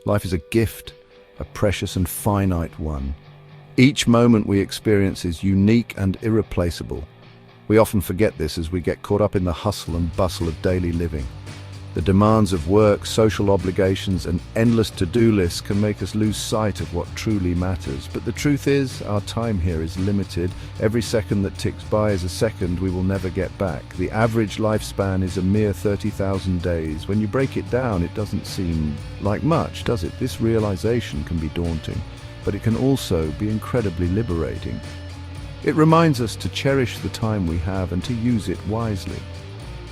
Life is a gift, a precious and finite one. Each moment we experience is unique and irreplaceable. We often forget this as we get caught up in the hustle and bustle of daily living. The demands of work, social obligations, and endless to-do lists can make us lose sight of what truly matters. But the truth is, our time here is limited. Every second that ticks by is a second we will never get back. The average lifespan is a mere 30,000 days. When you break it down, it doesn't seem like much, does it? This realization can be daunting, but it can also be incredibly liberating. It reminds us to cherish the time we have and to use it wisely.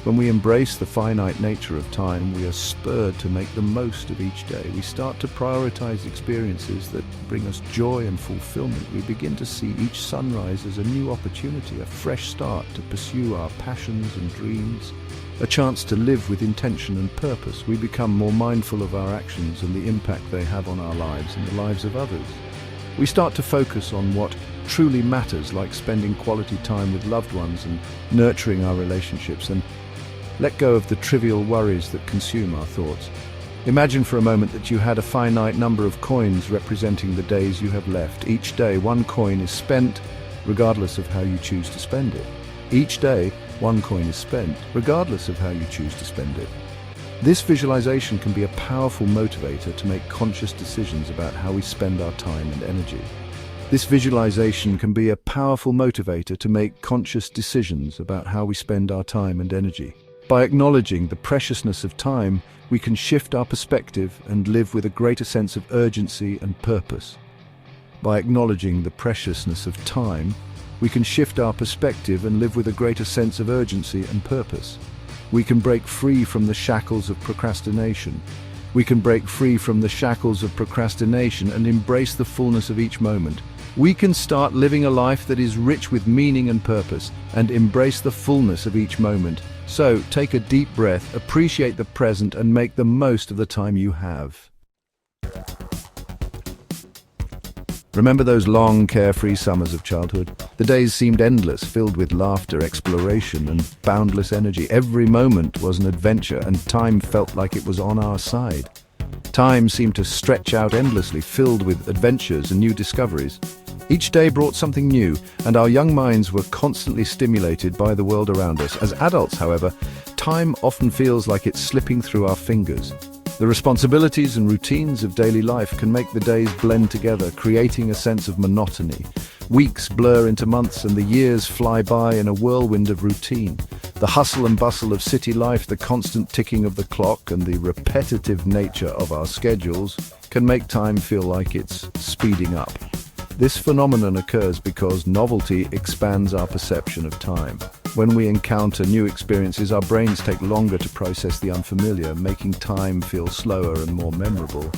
When we embrace the finite nature of time, we are spurred to make the most of each day. We start to prioritize experiences that bring us joy and fulfillment. We begin to see each sunrise as a new opportunity, a fresh start to pursue our passions and dreams, a chance to live with intention and purpose. We become more mindful of our actions and the impact they have on our lives and the lives of others. We start to focus on what truly matters, like spending quality time with loved ones and nurturing our relationships, and let go of the trivial worries that consume our thoughts. Imagine for a moment that you had a finite number of coins representing the days you have left. Each day, one coin is spent, regardless of how you choose to spend it. Each day, one coin is spent, regardless of how you choose to spend it. This visualization can be a powerful motivator to make conscious decisions about how we spend our time and energy. This visualization can be a powerful motivator to make conscious decisions about how we spend our time and energy. By acknowledging the preciousness of time, we can shift our perspective and live with a greater sense of urgency and purpose. By acknowledging the preciousness of time, we can shift our perspective and live with a greater sense of urgency and purpose. We can break free from the shackles of procrastination. We can break free from the shackles of procrastination and embrace the fullness of each moment. We can start living a life that is rich with meaning and purpose and embrace the fullness of each moment. So, take a deep breath, appreciate the present, and make the most of the time you have. Remember those long, carefree summers of childhood? The days seemed endless, filled with laughter, exploration, and boundless energy. Every moment was an adventure, and time felt like it was on our side. Time seemed to stretch out endlessly, filled with adventures and new discoveries. Each day brought something new, and our young minds were constantly stimulated by the world around us. As adults, however, time often feels like it's slipping through our fingers. The responsibilities and routines of daily life can make the days blend together, creating a sense of monotony. Weeks blur into months and the years fly by in a whirlwind of routine. The hustle and bustle of city life, the constant ticking of the clock, and the repetitive nature of our schedules can make time feel like it's speeding up. This phenomenon occurs because novelty expands our perception of time. When we encounter new experiences, our brains take longer to process the unfamiliar, making time feel slower and more memorable.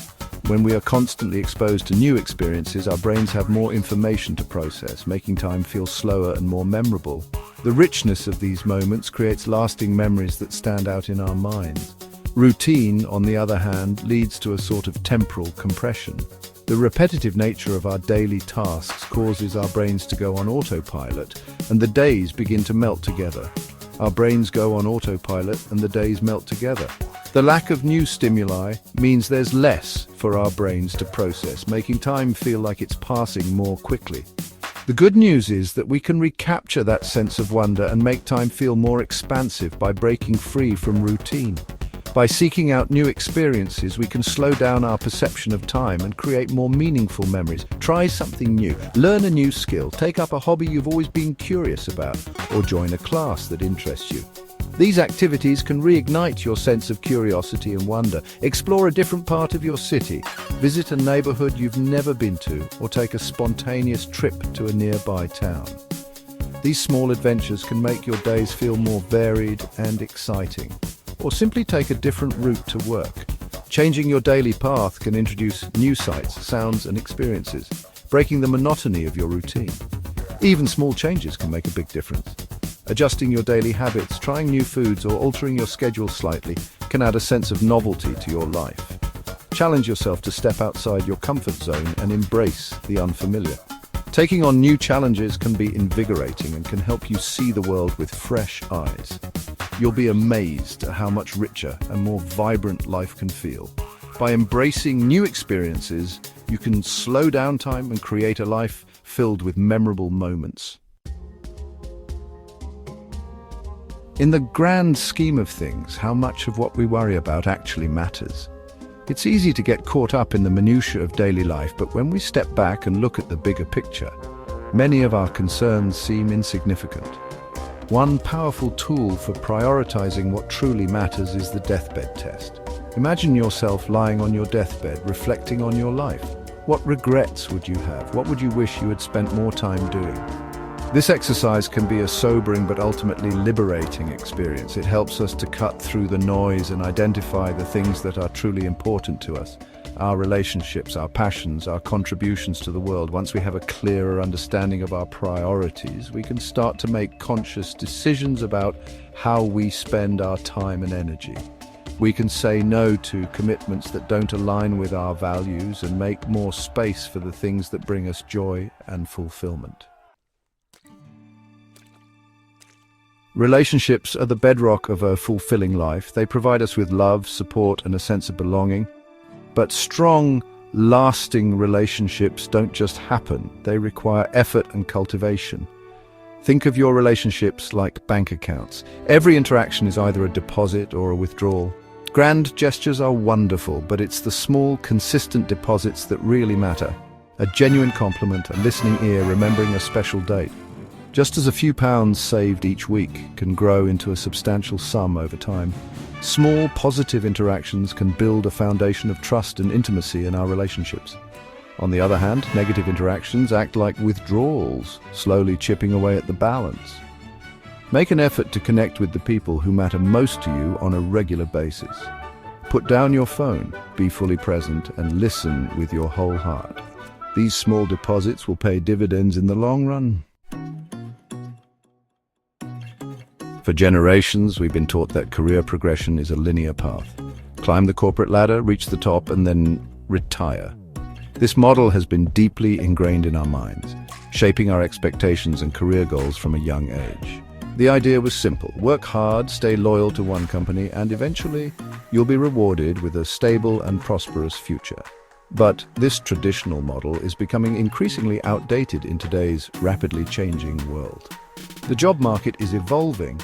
When we are constantly exposed to new experiences, our brains have more information to process, making time feel slower and more memorable. The richness of these moments creates lasting memories that stand out in our minds. Routine, on the other hand, leads to a sort of temporal compression. The repetitive nature of our daily tasks causes our brains to go on autopilot, and the days begin to melt together. Our brains go on autopilot and the days melt together. The lack of new stimuli means there's less for our brains to process, making time feel like it's passing more quickly. The good news is that we can recapture that sense of wonder and make time feel more expansive by breaking free from routine. By seeking out new experiences, we can slow down our perception of time and create more meaningful memories. Try something new, learn a new skill, take up a hobby you've always been curious about, or join a class that interests you. These activities can reignite your sense of curiosity and wonder. Explore a different part of your city, visit a neighborhood you've never been to, or take a spontaneous trip to a nearby town. These small adventures can make your days feel more varied and exciting. Or simply take a different route to work. Changing your daily path can introduce new sights, sounds, and experiences, breaking the monotony of your routine. Even small changes can make a big difference. Adjusting your daily habits, trying new foods, or altering your schedule slightly can add a sense of novelty to your life. Challenge yourself to step outside your comfort zone and embrace the unfamiliar. Taking on new challenges can be invigorating and can help you see the world with fresh eyes. You'll be amazed at how much richer and more vibrant life can feel. By embracing new experiences, you can slow down time and create a life filled with memorable moments. In the grand scheme of things, how much of what we worry about actually matters? It's easy to get caught up in the minutiae of daily life, but when we step back and look at the bigger picture, many of our concerns seem insignificant. One powerful tool for prioritizing what truly matters is the deathbed test. Imagine yourself lying on your deathbed, reflecting on your life. What regrets would you have? What would you wish you had spent more time doing? This exercise can be a sobering but ultimately liberating experience. It helps us to cut through the noise and identify the things that are truly important to us. Our relationships, our passions, our contributions to the world. Once we have a clearer understanding of our priorities, we can start to make conscious decisions about how we spend our time and energy. We can say no to commitments that don't align with our values and make more space for the things that bring us joy and fulfillment. Relationships are the bedrock of a fulfilling life. They provide us with love, support, and a sense of belonging. But strong, lasting relationships don't just happen. They require effort and cultivation. Think of your relationships like bank accounts. Every interaction is either a deposit or a withdrawal. Grand gestures are wonderful, but it's the small, consistent deposits that really matter. A genuine compliment, a listening ear, remembering a special date. Just as a few pounds saved each week can grow into a substantial sum over time, small positive interactions can build a foundation of trust and intimacy in our relationships. On the other hand, negative interactions act like withdrawals, slowly chipping away at the balance. Make an effort to connect with the people who matter most to you on a regular basis. Put down your phone, be fully present, and listen with your whole heart. These small deposits will pay dividends in the long run. For generations, we've been taught that career progression is a linear path. Climb the corporate ladder, reach the top, and then retire. This model has been deeply ingrained in our minds, shaping our expectations and career goals from a young age. The idea was simple: work hard, stay loyal to one company, and eventually you'll be rewarded with a stable and prosperous future. But this traditional model is becoming increasingly outdated in today's rapidly changing world. The job market is evolving,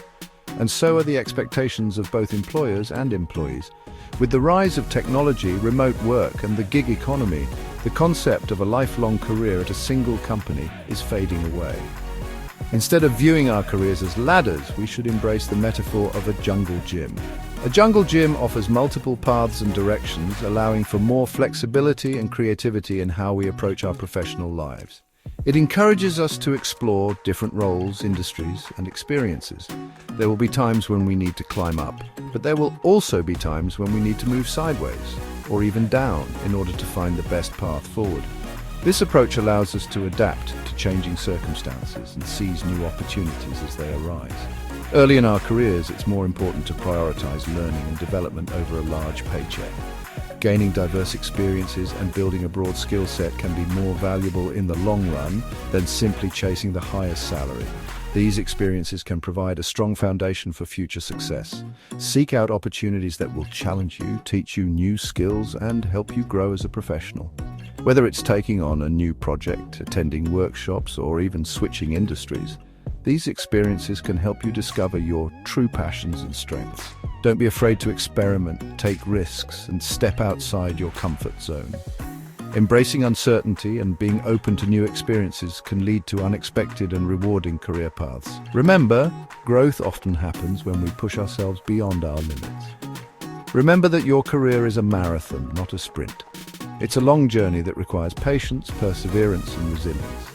and so are the expectations of both employers and employees. With the rise of technology, remote work, and the gig economy, the concept of a lifelong career at a single company is fading away. Instead of viewing our careers as ladders, we should embrace the metaphor of a jungle gym. A jungle gym offers multiple paths and directions, allowing for more flexibility and creativity in how we approach our professional lives. It encourages us to explore different roles, industries, and experiences. There will be times when we need to climb up, but there will also be times when we need to move sideways, or even down, in order to find the best path forward. This approach allows us to adapt to changing circumstances and seize new opportunities as they arise. Early in our careers, it's more important to prioritize learning and development over a large paycheck. Gaining diverse experiences and building a broad skill set can be more valuable in the long run than simply chasing the highest salary. These experiences can provide a strong foundation for future success. Seek out opportunities that will challenge you, teach you new skills, and help you grow as a professional. Whether it's taking on a new project, attending workshops, or even switching industries, these experiences can help you discover your true passions and strengths. Don't be afraid to experiment, take risks, and step outside your comfort zone. Embracing uncertainty and being open to new experiences can lead to unexpected and rewarding career paths. Remember, growth often happens when we push ourselves beyond our limits. Remember that your career is a marathon, not a sprint. It's a long journey that requires patience, perseverance, and resilience.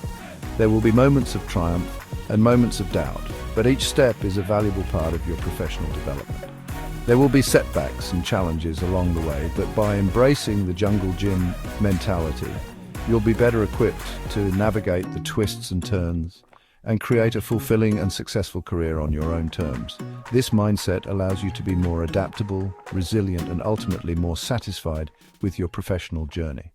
There will be moments of triumph and moments of doubt, but each step is a valuable part of your professional development. There will be setbacks and challenges along the way, but by embracing the jungle gym mentality, you'll be better equipped to navigate the twists and turns and create a fulfilling and successful career on your own terms. This mindset allows you to be more adaptable, resilient, and ultimately more satisfied with your professional journey.